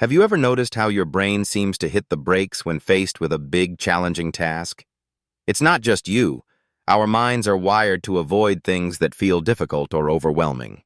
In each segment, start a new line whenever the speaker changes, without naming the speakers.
Have you ever noticed how your brain seems to hit the brakes when faced with a big, challenging task? It's not just you. Our minds are wired to avoid things that feel difficult or overwhelming.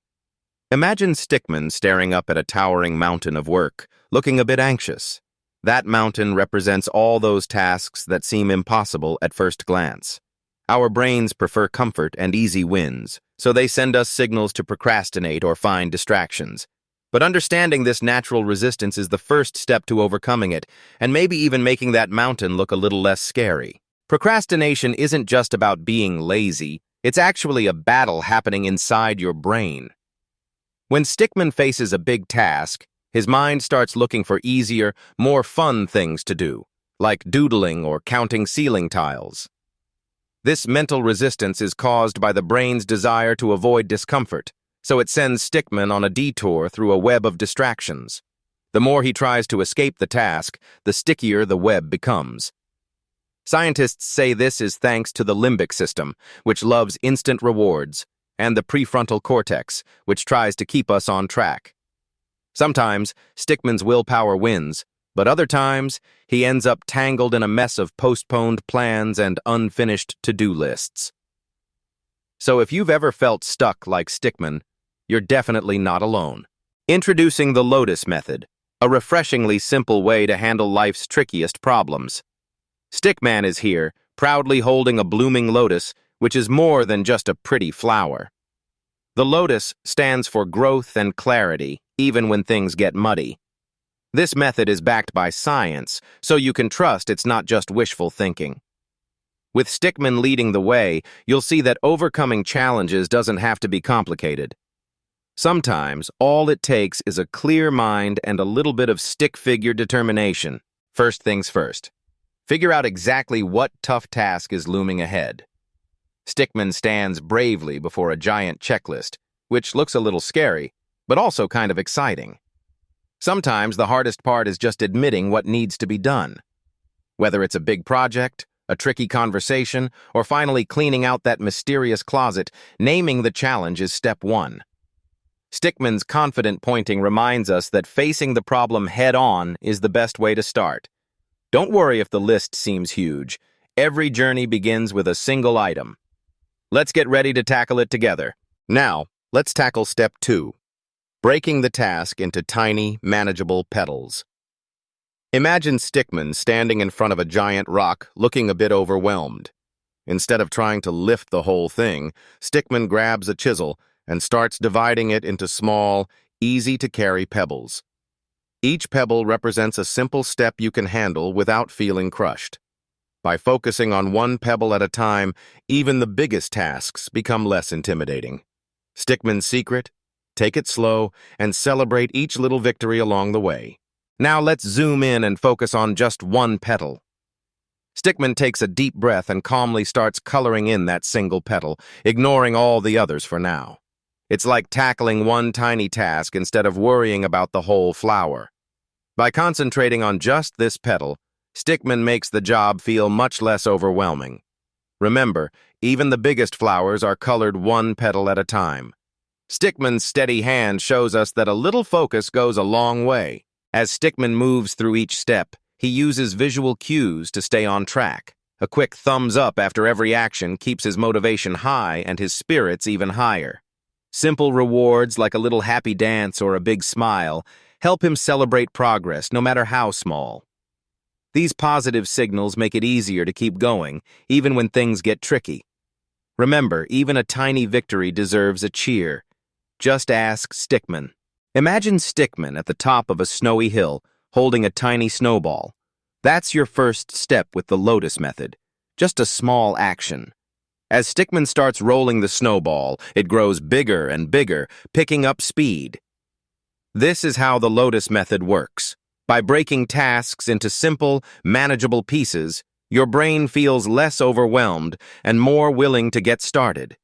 Imagine Stickman staring up at a towering mountain of work, looking a bit anxious. That mountain represents all those tasks that seem impossible at first glance. Our brains prefer comfort and easy wins, so they send us signals to procrastinate or find distractions. But understanding this natural resistance is the first step to overcoming it, and maybe even making that mountain look a little less scary. Procrastination isn't just about being lazy, it's actually a battle happening inside your brain. When Stickman faces a big task, his mind starts looking for easier, more fun things to do, like doodling or counting ceiling tiles. This mental resistance is caused by the brain's desire to avoid discomfort, so it sends Stickman on a detour through a web of distractions. The more he tries to escape the task, the stickier the web becomes. Scientists say this is thanks to the limbic system, which loves instant rewards, and the prefrontal cortex, which tries to keep us on track. Sometimes, Stickman's willpower wins, but other times, he ends up tangled in a mess of postponed plans and unfinished to-do lists. So if you've ever felt stuck like Stickman, you're definitely not alone. Introducing the Lotus Method, a refreshingly simple way to handle life's trickiest problems. Stickman is here, proudly holding a blooming lotus, which is more than just a pretty flower. The lotus stands for growth and clarity, even when things get muddy. This method is backed by science, so you can trust it's not just wishful thinking. With Stickman leading the way, you'll see that overcoming challenges doesn't have to be complicated. Sometimes, all it takes is a clear mind and a little bit of stick-figure determination. First things first. Figure out exactly what tough task is looming ahead. Stickman stands bravely before a giant checklist, which looks a little scary, but also kind of exciting. Sometimes the hardest part is just admitting what needs to be done. Whether it's a big project, a tricky conversation, or finally cleaning out that mysterious closet, naming the challenge is step one. Stickman's confident pointing reminds us that facing the problem head-on is the best way to start. Don't worry if the list seems huge. Every journey begins with a single item. Let's get ready to tackle it together. Now, let's tackle step 2. Breaking the task into tiny, manageable petals. Imagine Stickman standing in front of a giant rock, looking a bit overwhelmed. Instead of trying to lift the whole thing, Stickman grabs a chisel and starts dividing it into small, easy-to-carry pebbles. Each pebble represents a simple step you can handle without feeling crushed. By focusing on one pebble at a time, even the biggest tasks become less intimidating. Stickman's secret? Take it slow and celebrate each little victory along the way. Now let's zoom in and focus on just one petal. Stickman takes a deep breath and calmly starts coloring in that single petal, ignoring all the others for now. It's like tackling one tiny task instead of worrying about the whole flower. By concentrating on just this petal, Stickman makes the job feel much less overwhelming. Remember, even the biggest flowers are colored one petal at a time. Stickman's steady hand shows us that a little focus goes a long way. As Stickman moves through each step, he uses visual cues to stay on track. A quick thumbs up after every action keeps his motivation high and his spirits even higher. Simple rewards like a little happy dance or a big smile help him celebrate progress, no matter how small. These positive signals make it easier to keep going, even when things get tricky. Remember, even a tiny victory deserves a cheer. Just ask Stickman. Imagine Stickman at the top of a snowy hill, holding a tiny snowball. That's your first step with the Lotus Method. Just a small action. As Stickman starts rolling the snowball, it grows bigger and bigger, picking up speed. This is how the Lotus Method works. By breaking tasks into simple, manageable pieces, your brain feels less overwhelmed and more willing to get started.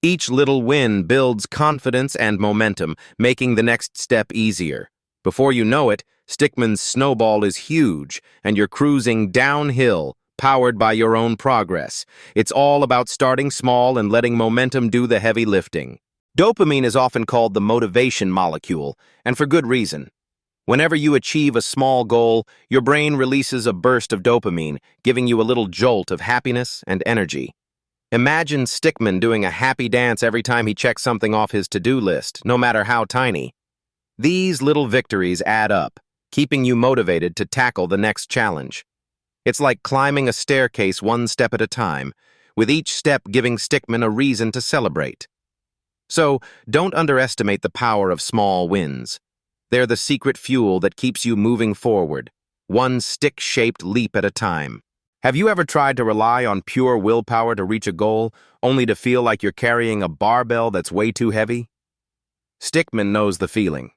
Each little win builds confidence and momentum, making the next step easier. Before you know it, Stickman's snowball is huge, and you're cruising downhill, powered by your own progress. It's all about starting small and letting momentum do the heavy lifting. Dopamine is often called the motivation molecule, and for good reason. Whenever you achieve a small goal, your brain releases a burst of dopamine, giving you a little jolt of happiness and energy. Imagine Stickman doing a happy dance every time he checks something off his to-do list, no matter how tiny. These little victories add up, keeping you motivated to tackle the next challenge. It's like climbing a staircase one step at a time, with each step giving Stickman a reason to celebrate. So, don't underestimate the power of small wins. They're the secret fuel that keeps you moving forward, one stick-shaped leap at a time. Have you ever tried to rely on pure willpower to reach a goal, only to feel like you're carrying a barbell that's way too heavy? Stickman knows the feeling.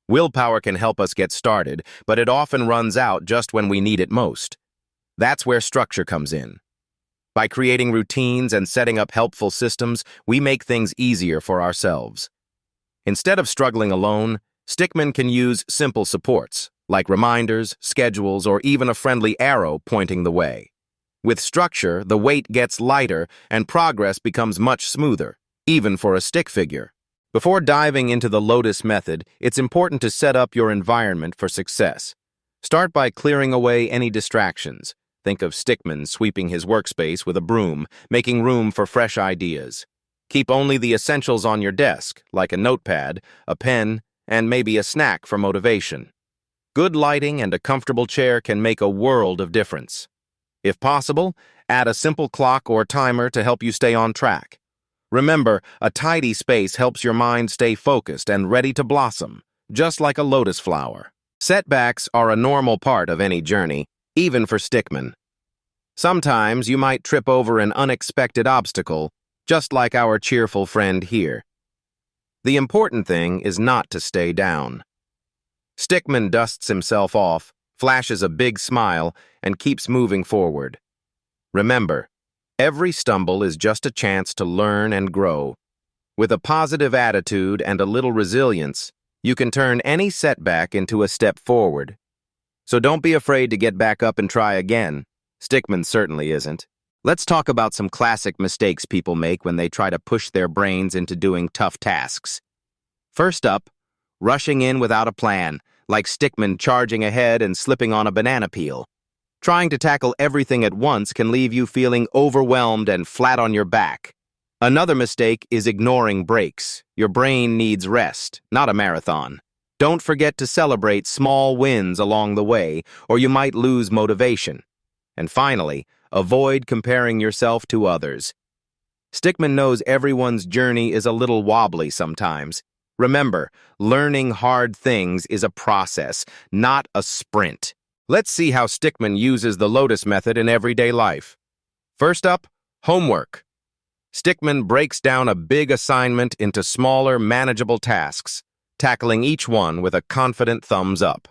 Willpower can help us get started, but it often runs out just when we need it most. That's where structure comes in. By creating routines and setting up helpful systems, we make things easier for ourselves. Instead of struggling alone, Stickman can use simple supports, like reminders, schedules, or even a friendly arrow pointing the way. With structure, the weight gets lighter and progress becomes much smoother, even for a stick figure. Before diving into the Lotus Method, it's important to set up your environment for success. Start by clearing away any distractions. Think of Stickman sweeping his workspace with a broom, making room for fresh ideas. Keep only the essentials on your desk, like a notepad, a pen, and maybe a snack for motivation. Good lighting and a comfortable chair can make a world of difference. If possible, add a simple clock or timer to help you stay on track. Remember, a tidy space helps your mind stay focused and ready to blossom, just like a lotus flower. Setbacks are a normal part of any journey, even for Stickman. Sometimes you might trip over an unexpected obstacle, just like our cheerful friend here. The important thing is not to stay down. Stickman dusts himself off, flashes a big smile, and keeps moving forward. Remember, every stumble is just a chance to learn and grow. With a positive attitude and a little resilience, you can turn any setback into a step forward. So don't be afraid to get back up and try again. Stickman certainly isn't. Let's talk about some classic mistakes people make when they try to push their brains into doing tough tasks. First up, rushing in without a plan, like Stickman charging ahead and slipping on a banana peel. Trying to tackle everything at once can leave you feeling overwhelmed and flat on your back. Another mistake is ignoring breaks. Your brain needs rest, not a marathon. Don't forget to celebrate small wins along the way, or you might lose motivation. And finally, avoid comparing yourself to others. Stickman knows everyone's journey is a little wobbly sometimes. Remember, learning hard things is a process, not a sprint. Let's see how Stickman uses the Lotus Method in everyday life. First up, homework. Stickman breaks down a big assignment into smaller, manageable tasks, tackling each one with a confident thumbs up.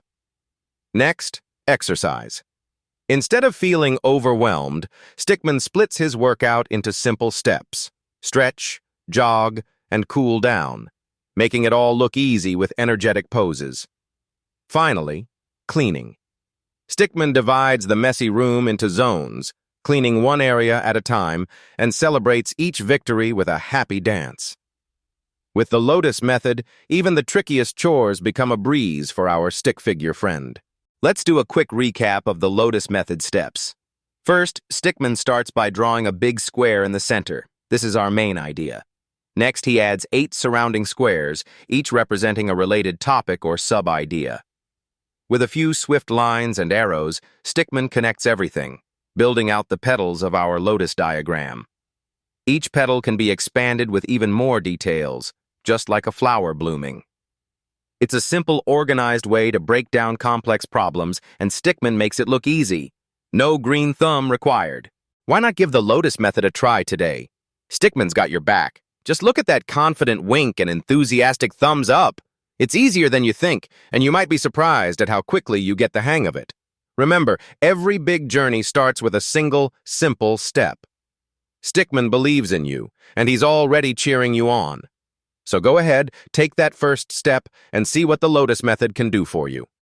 Next, exercise. Instead of feeling overwhelmed, Stickman splits his workout into simple steps: stretch, jog, and cool down, making it all look easy with energetic poses. Finally, cleaning. Stickman divides the messy room into zones, cleaning one area at a time, and celebrates each victory with a happy dance. With the Lotus Method, even the trickiest chores become a breeze for our stick figure friend. Let's do a quick recap of the Lotus Method steps. First, Stickman starts by drawing a big square in the center. This is our main idea. Next, he adds 8 surrounding squares, each representing a related topic or sub-idea. With a few swift lines and arrows, Stickman connects everything, building out the petals of our lotus diagram. Each petal can be expanded with even more details, just like a flower blooming. It's a simple, organized way to break down complex problems, and Stickman makes it look easy. No green thumb required. Why not give the Lotus Method a try today? Stickman's got your back. Just look at that confident wink and enthusiastic thumbs up. It's easier than you think, and you might be surprised at how quickly you get the hang of it. Remember, every big journey starts with a single, simple step. Stickman believes in you, and he's already cheering you on. So go ahead, take that first step, and see what the Lotus Method can do for you.